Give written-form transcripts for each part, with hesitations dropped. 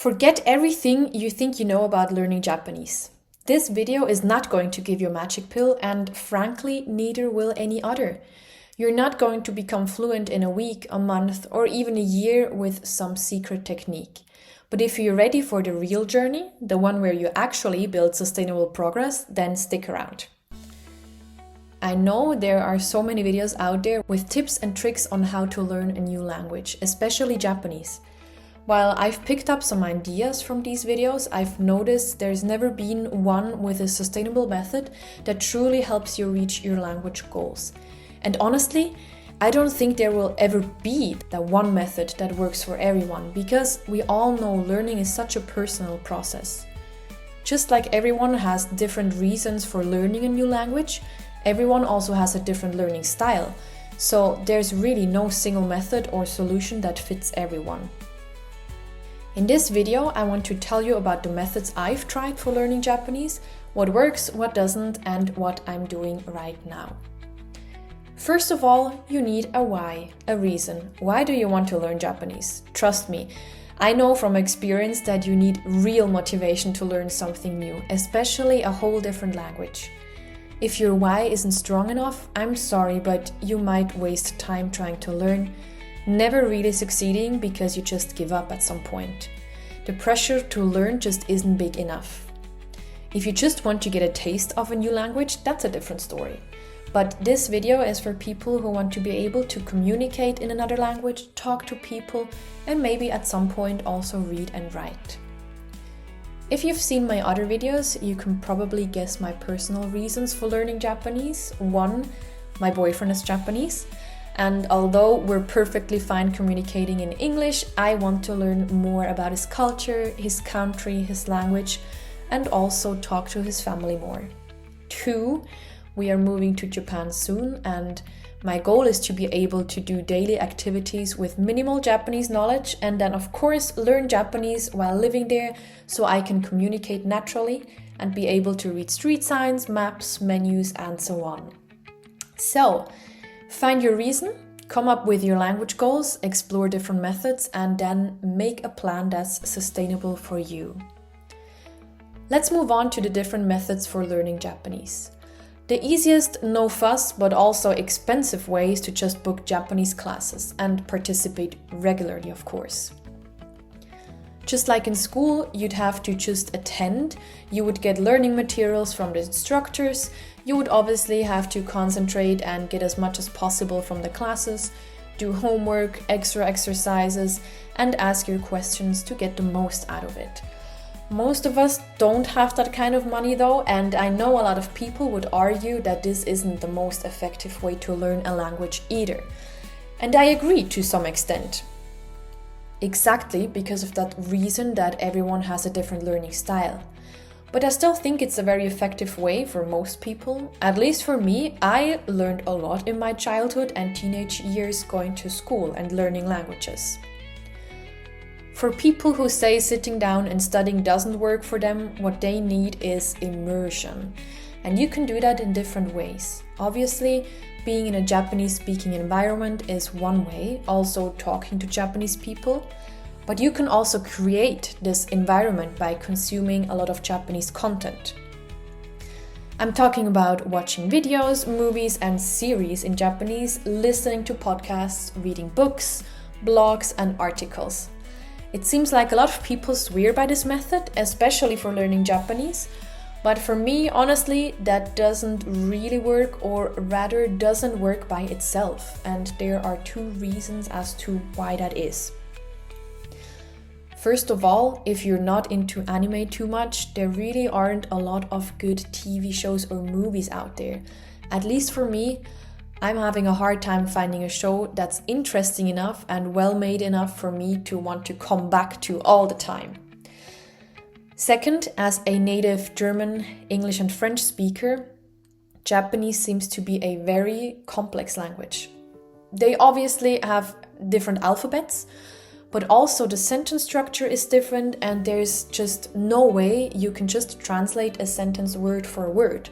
Forget everything you think you know about learning Japanese. This video is not going to give you a magic pill, and frankly, neither will any other. You're not going to become fluent in a week, a month, or even a year with some secret technique. But if you're ready for the real journey, the one where you actually build sustainable progress, then stick around. I know there are so many videos out there with tips and tricks on how to learn a new language, especially Japanese. While I've picked up some ideas from these videos, I've noticed there's never been one with a sustainable method that truly helps you reach your language goals. And honestly, I don't think there will ever be that one method that works for everyone, because we all know learning is such a personal process. Just like everyone has different reasons for learning a new language, everyone also has a different learning style. So there's really no single method or solution that fits everyone. In this video, I want to tell you about the methods I've tried for learning Japanese, what works, what doesn't, and what I'm doing right now. First of all, you need a why, a reason. Why do you want to learn Japanese? Trust me, I know from experience that you need real motivation to learn something new, especially a whole different language. If your why isn't strong enough, I'm sorry, but you might waste time trying to learn, never really succeeding because you just give up at some point. The pressure to learn just isn't big enough. If you just want to get a taste of a new language, that's a different story. But this video is for people who want to be able to communicate in another language, talk to people, and maybe at some point also read and write. If you've seen my other videos, you can probably guess my personal reasons for learning Japanese. 1, my boyfriend is Japanese. And although we're perfectly fine communicating in English, I want to learn more about his culture, his country, his language, and also talk to his family more. 2, we are moving to Japan soon, and my goal is to be able to do daily activities with minimal Japanese knowledge, and then of course learn Japanese while living there so I can communicate naturally and be able to read street signs, maps, menus, and so on. So, find your reason, come up with your language goals, explore different methods, and then make a plan that's sustainable for you. Let's move on to the different methods for learning Japanese. The easiest, no fuss, but also expensive way is to just book Japanese classes and participate regularly, of course. Just like in school, you'd have to just attend, you would get learning materials from the instructors, you would obviously have to concentrate and get as much as possible from the classes, do homework, extra exercises, and ask your questions to get the most out of it. Most of us don't have that kind of money though, and I know a lot of people would argue that this isn't the most effective way to learn a language either. And I agree to some extent. Exactly because of that reason that everyone has a different learning style. But I still think it's a very effective way for most people. At least for me, I learned a lot in my childhood and teenage years going to school and learning languages. For people who say sitting down and studying doesn't work for them, what they need is immersion. And you can do that in different ways. Obviously, being in a Japanese-speaking environment is one way, also talking to Japanese people. But you can also create this environment by consuming a lot of Japanese content. I'm talking about watching videos, movies, and series in Japanese, listening to podcasts, reading books, blogs, and articles. It seems like a lot of people swear by this method, especially for learning Japanese. But for me, honestly, that doesn't really work, or rather doesn't work by itself. And there are 2 reasons as to why that is. First of all, if you're not into anime too much, there really aren't a lot of good TV shows or movies out there. At least for me, I'm having a hard time finding a show that's interesting enough and well made enough for me to want to come back to all the time. Second, as a native German, English, and French speaker, Japanese seems to be a very complex language. They obviously have different alphabets, but also the sentence structure is different, and there's just no way you can just translate a sentence word for word.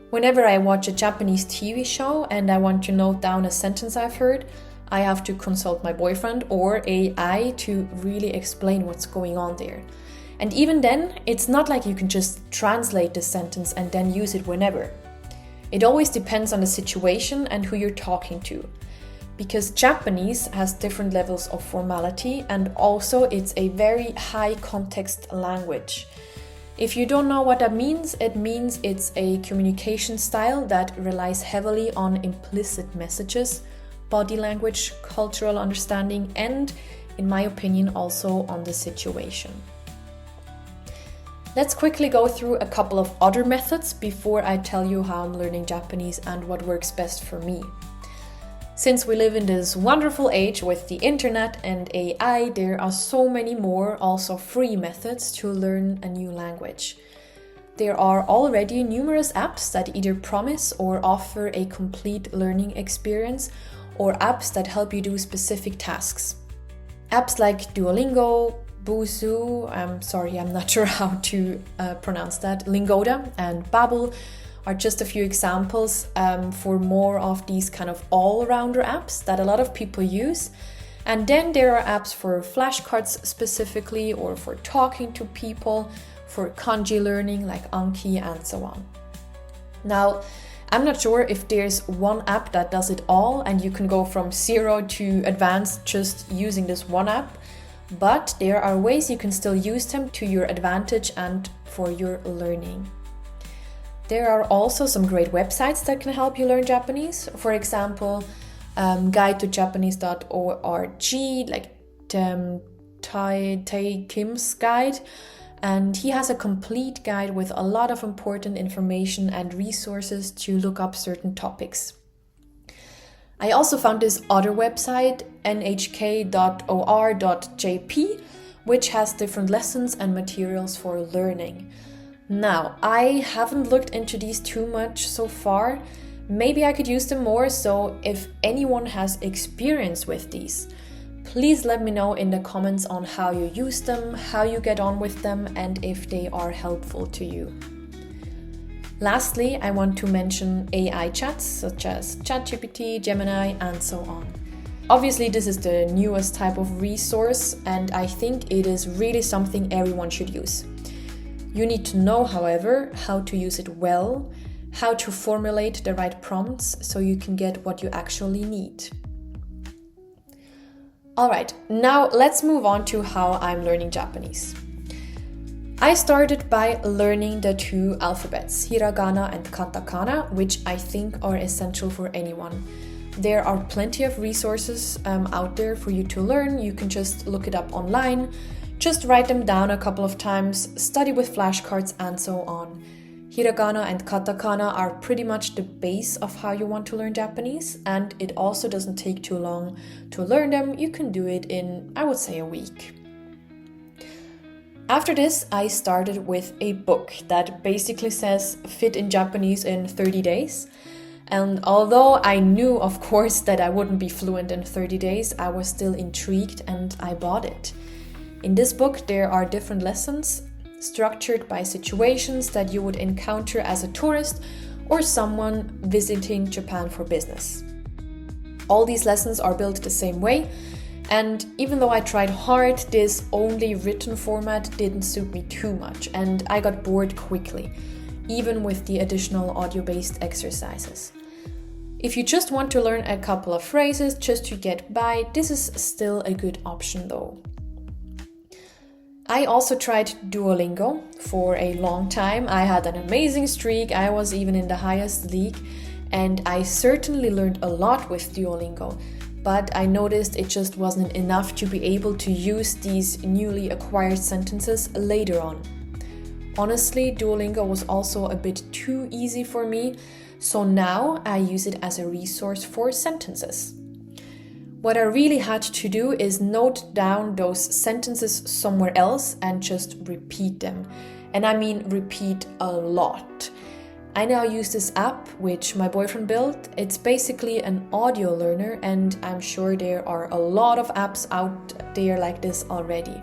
Whenever I watch a Japanese TV show and I want to note down a sentence I've heard, I have to consult my boyfriend or AI to really explain what's going on there. And even then, it's not like you can just translate the sentence and then use it whenever. It always depends on the situation and who you're talking to. Because Japanese has different levels of formality, and also it's a very high context language. If you don't know what that means, it means it's a communication style that relies heavily on implicit messages, body language, cultural understanding, and, in my opinion, also on the situation. Let's quickly go through a couple of other methods before I tell you how I'm learning Japanese and what works best for me. Since we live in this wonderful age with the internet and AI, there are so many more also free methods to learn a new language. There are already numerous apps that either promise or offer a complete learning experience, or apps that help you do specific tasks. Apps like Duolingo, Busuu, I'm not sure how to pronounce that, Lingoda and Babbel are just a few examples for more of these kind of all-rounder apps that a lot of people use. And then there are apps for flashcards specifically, or for talking to people, for kanji learning like Anki and so on. Now, I'm not sure if there's one app that does it all and you can go from 0 to advanced just using this one app, but there are ways you can still use them to your advantage and for your learning. There are also some great websites that can help you learn Japanese. For example, guidetojapanese.org, like Tai Kim's guide. And he has a complete guide with a lot of important information and resources to look up certain topics. I also found this other website, nhk.or.jp, which has different lessons and materials for learning. Now, I haven't looked into these too much so far. Maybe I could use them more, so if anyone has experience with these, please let me know in the comments on how you use them, how you get on with them, and if they are helpful to you. Lastly, I want to mention AI chats such as ChatGPT, Gemini, and so on. Obviously, this is the newest type of resource, and I think it is really something everyone should use. You need to know, however, how to use it well, how to formulate the right prompts so you can get what you actually need. Alright, now let's move on to how I'm learning Japanese. I started by learning the two alphabets, hiragana and katakana, which I think are essential for anyone. There are plenty of resources out there for you to learn. You can just look it up online. Just write them down a couple of times, study with flashcards, and so on. Hiragana and katakana are pretty much the base of how you want to learn Japanese, and it also doesn't take too long to learn them. You can do it in, I would say, a week. After this, I started with a book that basically says fit in Japanese in 30 days. And although I knew, of course, that I wouldn't be fluent in 30 days, I was still intrigued and I bought it. In this book, there are different lessons structured by situations that you would encounter as a tourist or someone visiting Japan for business. All these lessons are built the same way, and even though I tried hard, this only written format didn't suit me too much, and I got bored quickly, even with the additional audio-based exercises. If you just want to learn a couple of phrases just to get by, this is still a good option though. I also tried Duolingo for a long time. I had an amazing streak. I was even in the highest league, and I certainly learned a lot with Duolingo, but I noticed it just wasn't enough to be able to use these newly acquired sentences later on. Honestly, Duolingo was also a bit too easy for me, so now I use it as a resource for sentences. What I really had to do is note down those sentences somewhere else and just repeat them. And I mean repeat a lot. I now use this app which my boyfriend built. It's basically an audio learner, and I'm sure there are a lot of apps out there like this already.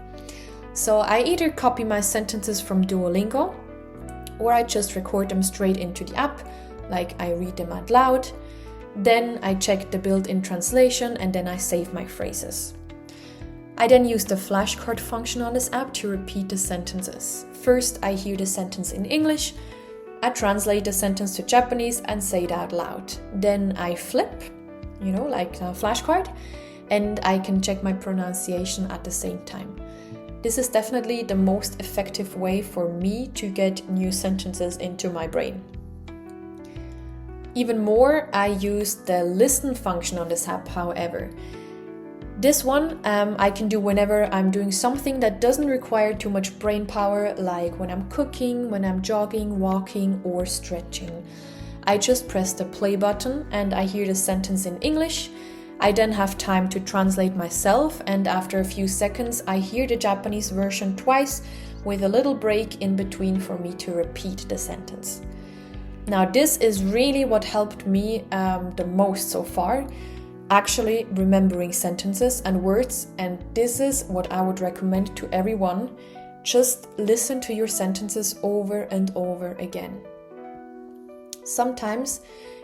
So I either copy my sentences from Duolingo, or I just record them straight into the app, like I read them out loud. Then I check the built-in translation and then I save my phrases. I then use the flashcard function on this app to repeat the sentences. First, I hear the sentence in English, I translate the sentence to Japanese and say it out loud. Then I flip, like a flashcard, and I can check my pronunciation at the same time. This is definitely the most effective way for me to get new sentences into my brain. Even more, I use the listen function on this app, however. This one I can do whenever I'm doing something that doesn't require too much brain power, like when I'm cooking, when I'm jogging, walking, or stretching. I just press the play button and I hear the sentence in English. I then have time to translate myself, and after a few seconds I hear the Japanese version twice with a little break in between for me to repeat the sentence. Now this is really what helped me the most so far, actually remembering sentences and words, and this is what I would recommend to everyone. Just listen to your sentences over and over again. Sometimes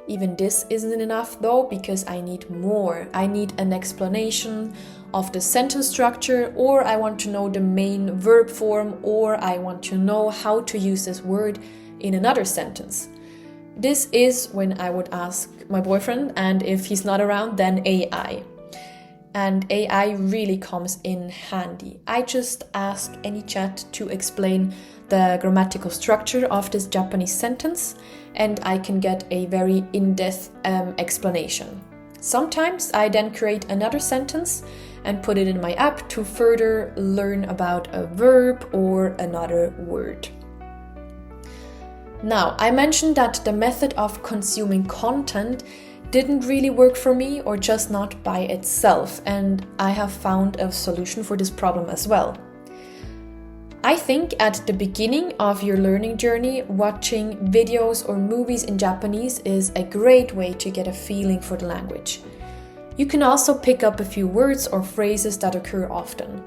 even this isn't enough though, because I need more. I need an explanation of the sentence structure, or I want to know the main verb form, or I want to know how to use this word in another sentence. This is when I would ask my boyfriend, and if he's not around, then AI. And AI really comes in handy. I just ask any chat to explain the grammatical structure of this Japanese sentence, and I can get a very in-depth explanation. Sometimes I then create another sentence and put it in my app to further learn about a verb or another word. Now, I mentioned that the method of consuming content didn't really work for me, or just not by itself, and I have found a solution for this problem as well. I think at the beginning of your learning journey, watching videos or movies in Japanese is a great way to get a feeling for the language. You can also pick up a few words or phrases that occur often.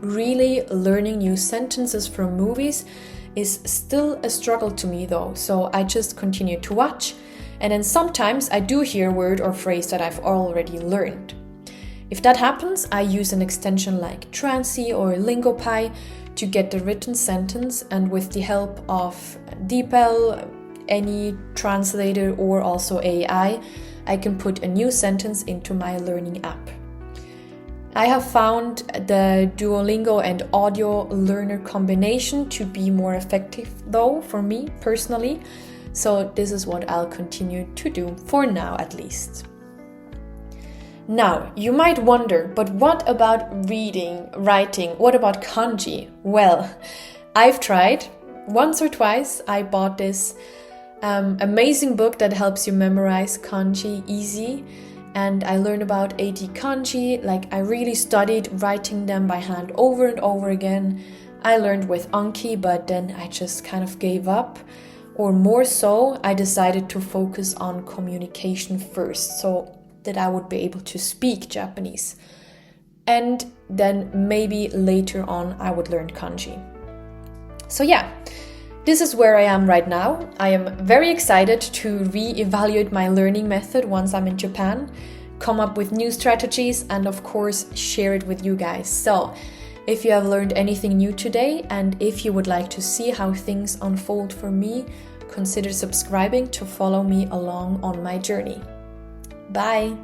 Really learning new sentences from movies is still a struggle to me though, so I just continue to watch, and then sometimes I do hear a word or phrase that I've already learned. If that happens, I use an extension like Transy or LingoPie to get the written sentence, and with the help of DeepL, any translator, or also AI, I can put a new sentence into my learning app. I have found the Duolingo and audio learner combination to be more effective though, for me personally, so this is what I'll continue to do, for now at least. Now, you might wonder, but what about reading, writing? What about kanji? Well, I've tried. Once or twice I bought this amazing book that helps you memorize kanji easy, and I learned about 80 kanji. Like, I really studied writing them by hand over and over again. I learned with Anki, but then I just kind of gave up. Or more so, I decided to focus on communication first, so that I would be able to speak Japanese. And then maybe later on I would learn kanji. So yeah, this is where I am right now. I am very excited to re-evaluate my learning method once I'm in Japan, come up with new strategies, and of course share it with you guys. So if you have learned anything new today, and if you would like to see how things unfold for me, consider subscribing to follow me along on my journey. Bye!